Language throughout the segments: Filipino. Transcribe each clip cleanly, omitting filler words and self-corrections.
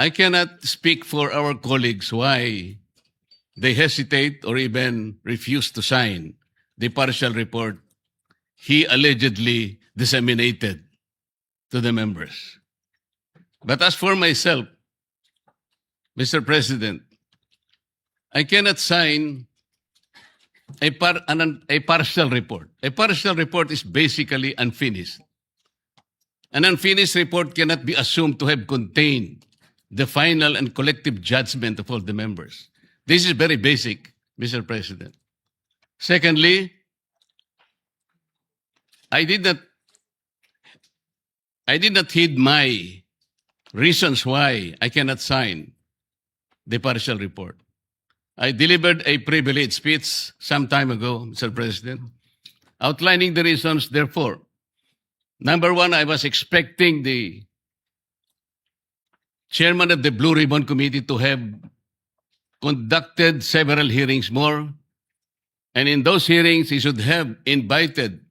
I cannot speak for our colleagues why they hesitate or even refuse to sign the partial report he allegedly disseminated to the members. But as for myself, Mr. President, I cannot sign a partial report. A partial report is basically unfinished. An unfinished report cannot be assumed to have contained the final and collective judgment of all the members. This is very basic, Mr. President. Secondly, I did not heed my reasons why I cannot sign the partial report. I delivered a privileged speech some time ago, Mr. President, outlining the reasons, therefore. Number one, I was expecting the chairman of the Blue Ribbon Committee to have conducted several hearings more, and in those hearings, he should have invited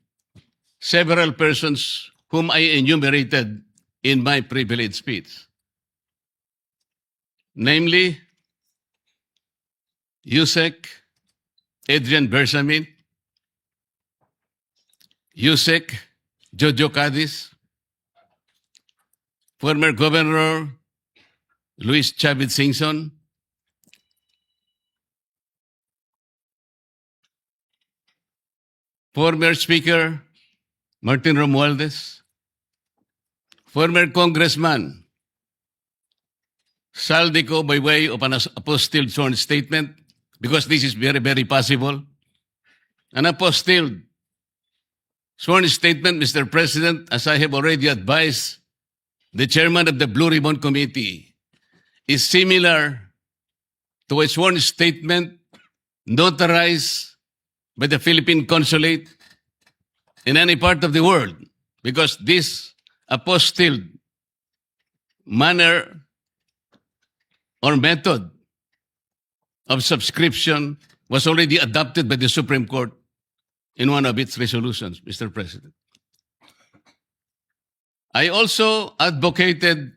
several persons whom I enumerated in my privileged speech. Namely, Yusek Adrian Bersamin, Yusek Jojo Cadiz, former Governor Luis Chavez Singson, former Speaker Martin Romualdez, former Congressman Saldico by way of an apostilled sworn statement, because this is very, very possible. An apostilled sworn statement, Mr. President, as I have already advised the chairman of the Blue Ribbon Committee, is similar to a sworn statement notarized by the Philippine Consulate in any part of the world, because this apostilled manner or method of subscription was already adopted by the Supreme Court in one of its resolutions, Mr. President. I also advocated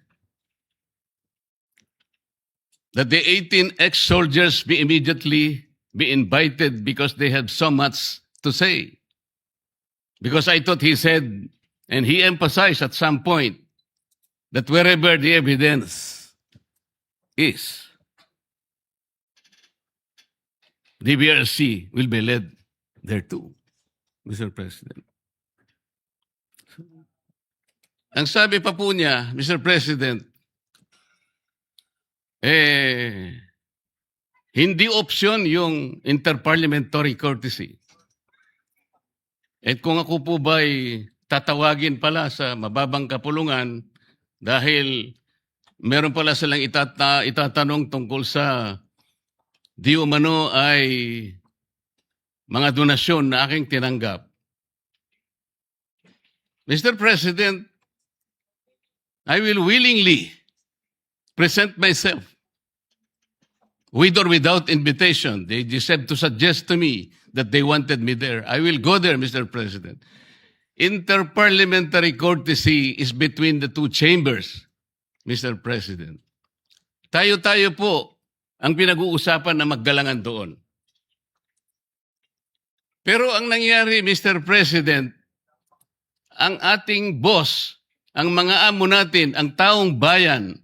that the 18 ex-soldiers be immediately be invited because they have so much to say. Because I thought he said, and he emphasized at some point, that wherever the evidence is, the BRC will be led thereto, Mr. President. Ang sabi pa po niya, Mr. President, hindi option yung interparliamentary courtesy. At kung ako po ba'y tatawagin pala sa mababang kapulungan dahil meron pala silang itatanong tungkol sa di umano ay mga donasyon na aking tinanggap. Mr. President, I will willingly present myself with or without invitation. They just had to suggest to me that they wanted me there. I will go there, Mr. President. Interparliamentary courtesy is between the two chambers, Mr. President. Tayo-tayo po ang pinag-uusapan na maggalangan doon. Pero ang nangyari, Mr. President, ang ating boss, ang mga amo natin, ang taong bayan,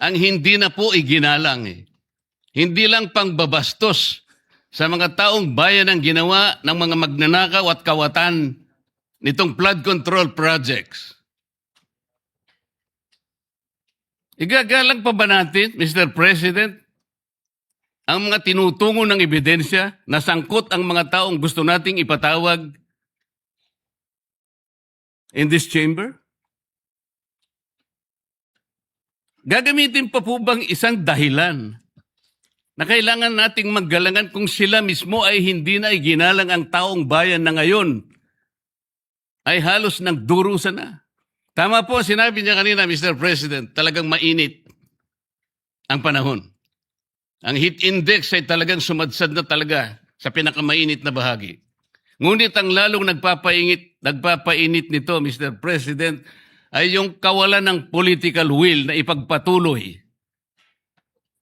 ang hindi na po iginalang eh. Hindi lang pangbabastos sa mga taong bayan ang ginawa ng mga magnanakaw at kawatan nitong flood control projects. Igagalang pa ba natin, Mr. President, ang mga tinutungo ng ebidensya na sangkot ang mga taong gusto nating ipatawag in this chamber? Gagamitin pa po bang isang dahilan na kailangan nating maggalangan kung sila mismo ay hindi na iginalang ang taong bayan na ngayon ay halos nagdurusa na? Tama po, sinabi niya kanina, Mr. President, talagang mainit ang panahon. Ang heat index ay talagang sumadsad na talaga sa pinakamainit na bahagi. Ngunit ang lalong nagpapainit nito, Mr. President, ay yung kawalan ng political will na ipagpatuloy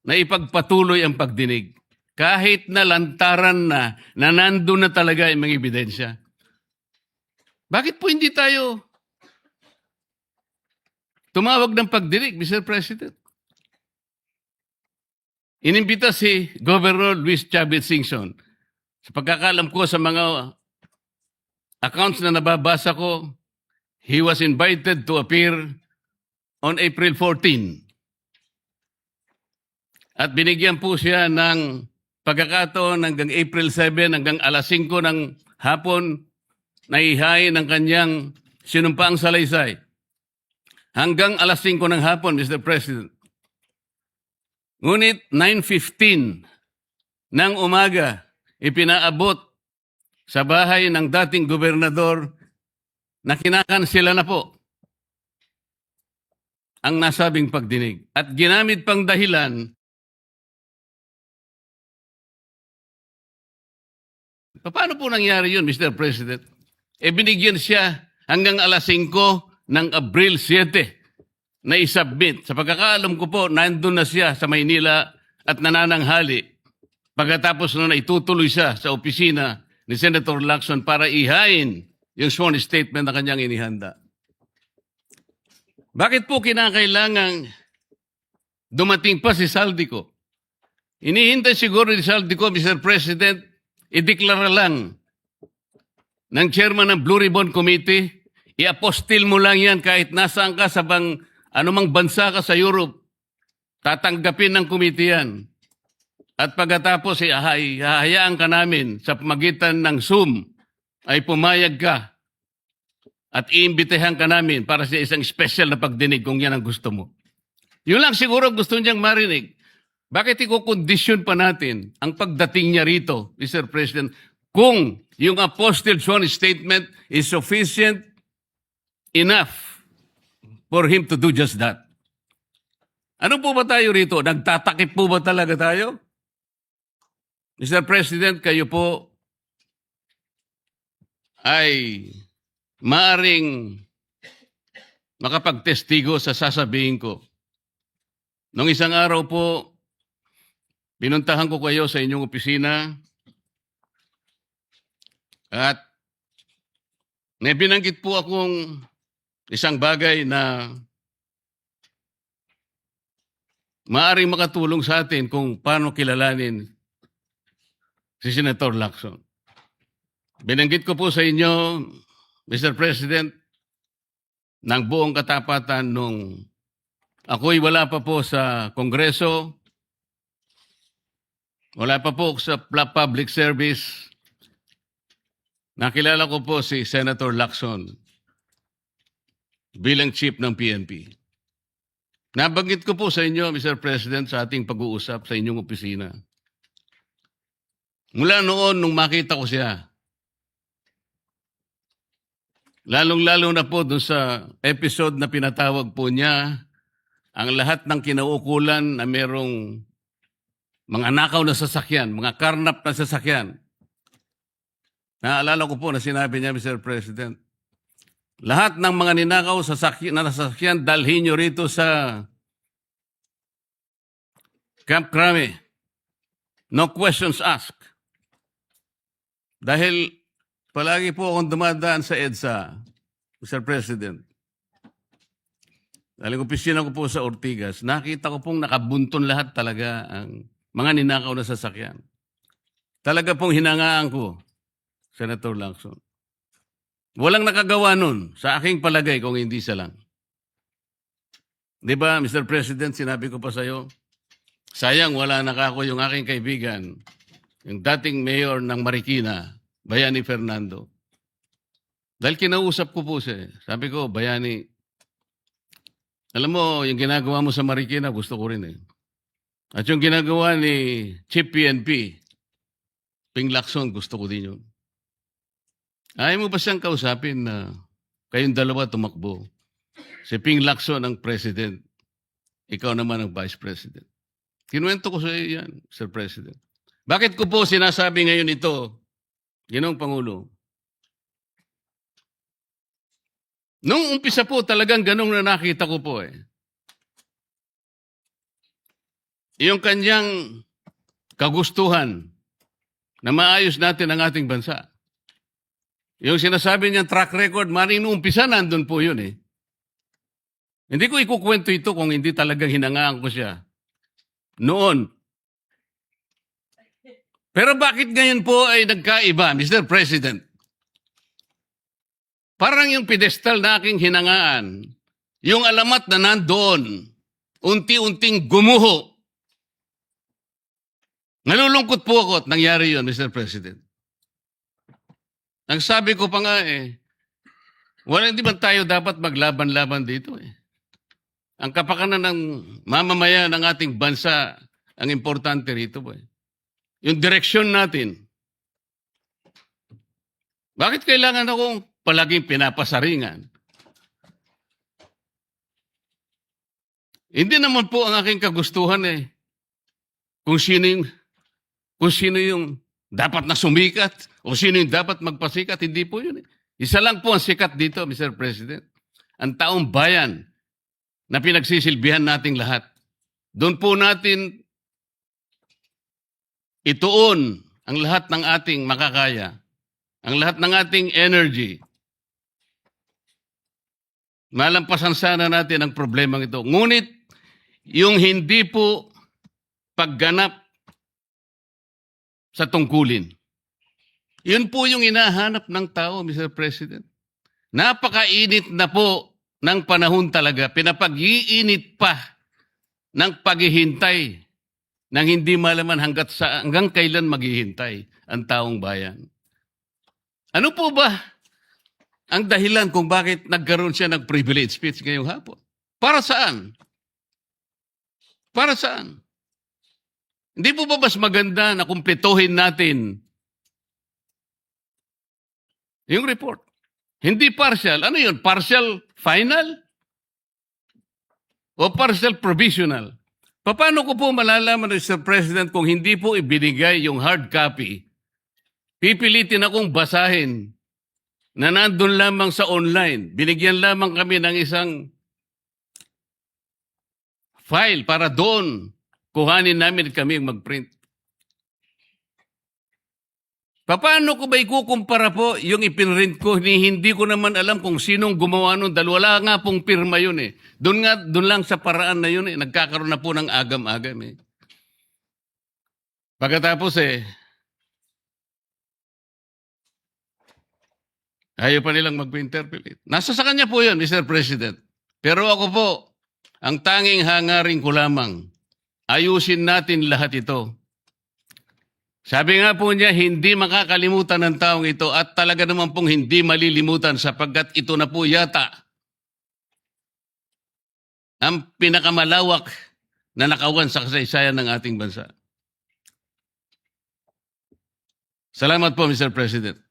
na ipagpatuloy ang pagdinig. Kahit na lantaran na nandun na talaga yung mga ebidensya. Bakit po hindi tayo tumawag ng pagdinig, Mr. President? Inimbita si Governor Luis Chavez Singson. Sa pagkakalam ko sa mga accounts na nababasa ko, he was invited to appear on April 14. At binigyan po siya ng pagkakataon hanggang April 7, hanggang alas 5 ng hapon, naihain ng kanyang sinumpaang salaysay. Hanggang alas 5 ng hapon, Mr. President. Ngunit 9:15 ng umaga, ipinaabot sa bahay ng dating gobernador na kinakansela na po ang nasabing pagdinig. At ginamit pang dahilan, paano po nangyari yun, Mr. President? Binigyan siya hanggang alas 5 ng Abril 7 na isubmit. Sa pagkakaalam ko po, nandun na siya sa Maynila at nanananghali. Pagkatapos nun, itutuloy siya sa opisina ni Senator Lacson para ihain yung sworn statement na kanyang inihanda. Bakit po kinakailangang dumating pa si Saldico? Inihintay siguro ni Saldico, Mr. President, ideklara lang ng chairman ng Blue Ribbon Committee, i-apostil mo lang yan kahit nasaan ka sa anumang bansa ka sa Europe, tatanggapin ng committee yan. At pagkatapos, hahayaan ka namin sa pamagitan ng Zoom ay pumayag ka at iimbitehan ka namin para sa isang special na pagdinig kung yan ang gusto mo. Yun lang siguro gusto niyang marinig. Bakit ikukondisyon pa natin ang pagdating niya rito, Mr. President, kung yung apostle sworn statement is sufficient enough for him to do just that? Ano po ba tayo rito? Nagtatakip po ba talaga tayo? Mr. President, kayo po ay maaring makapagtestigo sa sasabihin ko. Nung isang araw po, pinuntahan ko kayo sa inyong opisina at may binanggit po akong isang bagay na maaaring makatulong sa atin kung paano kilalanin si Senator Lacson. Binanggit ko po sa inyo, Mr. President, ng buong katapatan nung ako'y wala pa po sa Kongreso, wala pa po sa public service, nakilala ko po si Senator Lacson bilang chief ng PNP. Nabanggit ko po sa inyo, Mr. President, sa ating pag-uusap sa inyong opisina. Mula noon, nung makita ko siya, lalong-lalo na po dun sa episode na pinatawag po niya, ang lahat ng kinaukulan na merong mga nakaw na sasakyan, mga karnap na sasakyan. Naalala ko po na sinabi niya, Mr. President, lahat ng mga ninakaw na sasakyan, dalhin nyo rito sa Camp Crame. No questions asked. Dahil palagi po akong dumadaan sa EDSA, Mr. President. Dahil opisina ko po sa Ortigas, nakita ko pong nakabunton lahat talaga ang mga ninakaw na sasakyan. Talaga pong hinangaan ko, Senator Lacson. Walang nakagawa nun sa aking palagay kung hindi siya lang. Di ba, Mr. President, sinabi ko pa sa'yo, sayang wala na ako yung aking kaibigan, yung dating mayor ng Marikina, Bayani Fernando. Dahil kinausap ko po siya. Sabi ko, Bayani, alam mo, yung ginagawa mo sa Marikina, gusto ko rin eh. At yung ginagawa ni Chief PNP, Ping Lacson, gusto ko din yun. Ayaw mo ba siyang kausapin na kayong dalawa tumakbo? Si Ping Lacson ang president. Ikaw naman ang vice president. Kinuwento ko sa iyo yan, Sir President. Bakit ko po sinasabi ngayon ito, Ginoong Pangulo? Nung umpisa po talagang ganun na nakita ko po eh. yung kanyang kagustuhan na maayos natin ang ating bansa. Yung sinasabi niyang track record, maring nung umpisa nandun po yun eh. Hindi ko ikukwento ito kung hindi talagang hinangaan ko siya noon. Pero bakit ngayon po ay nagkaiba, Mr. President? Parang yung pedestal na aking hinangaan, yung alamat na nandoon, unti-unting gumuho. Nalulungkot po ako at nangyari yun, Mr. President. Ang sabi ko pa nga hindi ba tayo dapat maglaban-laban dito eh. Ang kapakanan ng mamamayan ng ating bansa, ang importante rito po eh. Yung direksyon natin. Bakit kailangan akong palaging pinapasaringan? Hindi naman po ang aking kagustuhan eh. Kung sino yung dapat na sumikat o sino yung dapat magpasikat, hindi po yun eh. Isa lang po ang sikat dito, Mr. President. Ang taong bayan na pinagsisilbihan nating lahat. Doon po natin ituon ang lahat ng ating makakaya, ang lahat ng ating energy. Malampasan sana natin ang problemang ito. Ngunit, yung hindi po pagganap sa tungkulin. Yun po yung hinahanap ng tao, Mr. President. Napakainit na po ng panahon talaga. Pinapag-iinit pa ng paghihintay nang hindi malaman hanggang kailan maghihintay ang taong bayan. Ano po ba ang dahilan kung bakit nagkaroon siya ng privilege speech ngayong hapon? Para saan? Para saan? Hindi po ba mas maganda na kumpletuhin natin yung report? Hindi partial. Ano yun? Partial final? O partial provisional? Paano ko po malalaman, Mr. President, kung hindi po ibinigay yung hard copy? Pipilitin akong basahin na nandun lamang sa online. Binigyan lamang kami ng isang file para doon kuhanin namin kami mag-print. Paano ko ba ikukumpara po yung ipinrint ko? Hindi ko naman alam kung sinong gumawa nun dahil wala nga pong pirma yun eh. Doon lang sa paraan na yun eh. Nagkakaroon na po ng agam-agam eh. Pagkatapos ayaw pa nilang mag-interpolate. Nasa sa kanya po yun, Mr. President. Pero ako po, ang tanging hangarin ko lamang, ayusin natin lahat ito. Sabi nga po niya, hindi makakalimutan ng taong ito at talaga naman pong hindi malilimutan sapagkat ito na po yata ang pinakamalawak na nakawan sa kasaysayan ng ating bansa. Salamat po, Mr. President.